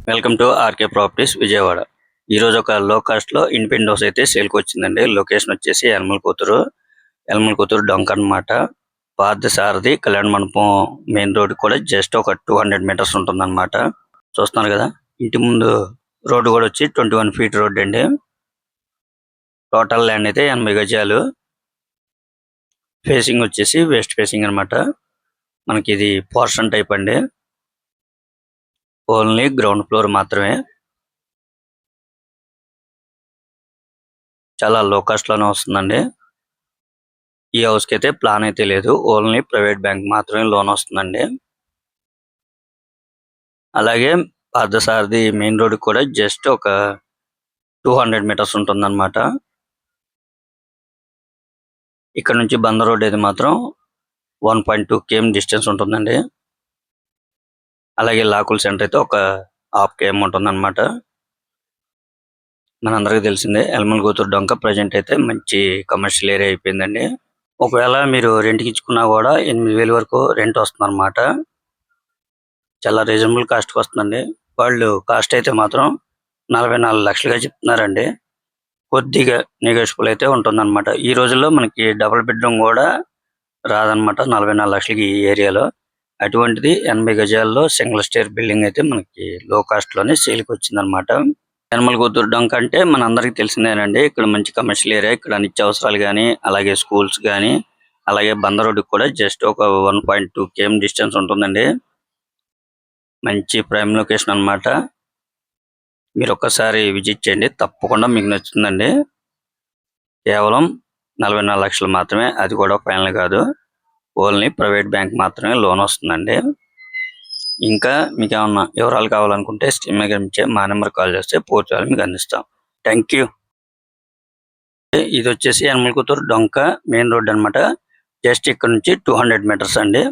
Welcome to RK properties Vijayawada. ఈరోజు ఒక లో కాస్ట్లో ఇండిపెండెంట్ హౌస్ అయితే సేల్కి వచ్చిందండి. లొకేషన్ వచ్చేసి యలమల కూతురు డొంక అనమాట. పార్థసారథి కళ్యాణ మండపం మెయిన్ రోడ్ కూడా జస్ట్ ఒక 200 మీటర్స్ ఉంటుందన్నమాట. చూస్తున్నారు కదా, ఇంటి ముందు రోడ్డు కూడా వచ్చి 21 ఫీట్ రోడ్ అండి. టోటల్ ల్యాండ్ అయితే 80 గజాలు. ఫేసింగ్ వచ్చేసి వెస్ట్ ఫేసింగ్ అనమాట. మనకి ఇది పోర్షన్ టైప్ అండి. ఓన్లీ గ్రౌండ్ ఫ్లోర్ మాత్రమే. చాలా లో కాస్ట్ లోనే వస్తుందండి. ఈ హౌస్ కి అయితే ప్లాన్ అయితే లేదు, ఓన్లీ ప్రైవేట్ బ్యాంక్ మాత్రమే లోన్ వస్తుందండి. అలాగే పార్థసారథి మెయిన్ రోడ్ కూడా జస్ట్ ఒక 200 మీటర్స్ ఉంటుందన్నమాట. ఇక్కడ నుంచి బందర్ రోడ్ అయితే మాత్రం 1.2 km డిస్టెన్స్ ఉంటుందండి. అలాగే లాకుల్ సెంటర్ అయితే ఒక 1/2 km ఉంటుందన్నమాట. మనందరికీ తెలిసిందే యలమల కూతురు డొంక ప్రజెంట్ అయితే మంచి కమర్షియల్ ఏరియా అయిపోయిందండి. ఒకవేళ మీరు రెంట్కి ఇచ్చుకున్నా కూడా 8,000 వరకు రెంట్ వస్తుంది అనమాట. చాలా రీజనబుల్ కాస్ట్కి వస్తుందండి. వాళ్ళు కాస్ట్ అయితే మాత్రం 44 లక్షలుగా చెప్తున్నారండి. కొద్దిగా నెగోషియబుల్ అయితే ఉంటుందన్నమాట. ఈ రోజుల్లో మనకి డబుల్ బెడ్రూమ్ కూడా రాదనమాట 44 లక్షలకి ఈ ఏరియాలో. అటువంటిది 80 గజాల్లో సింగిల్ స్టేర్ బిల్డింగ్ అయితే మనకి లో కాస్ట్ లోనే సేల్కి వచ్చిందనమాట. యలమల కూతురు డొంక అంటే మన అందరికి తెలిసిందేనండి. ఇక్కడ మంచి కమర్షియల్ ఏరియా. ఇక్కడ నిత్యావసరాలు కానీ, అలాగే స్కూల్స్ కానీ, అలాగే బందర్ రోడ్డు కూడా జస్ట్ ఒక 1.2 km డిస్టెన్స్ ఉంటుందండి. మంచి ప్రైమ్ లొకేషన్ అన్నమాట. మీరు ఒక్కసారి విజిట్ చేయండి, తప్పకుండా మీకు నచ్చుతుందండి. కేవలం 44 లక్షలు మాత్రమే, అది కూడా ఫైనల్ కాదు. ఓన్లీ ప్రైవేట్ బ్యాంక్ మాత్రమే లోన్ వస్తుందండి. ఇంకా మీకు ఏమన్నా వివరాలు కావాలనుకుంటే స్క్రీన్ మీద కనిపించే మా నెంబర్ కాల్ చేస్తే పూర్తి వివరాలు మీకు అందిస్తాం. Thank you. ఇది వచ్చేసి యలమల కూతురు డొంక మెయిన్ రోడ్ అన్నమాట. జస్ట్ ఇక్కడ నుంచి 200 మీటర్స్ అండి.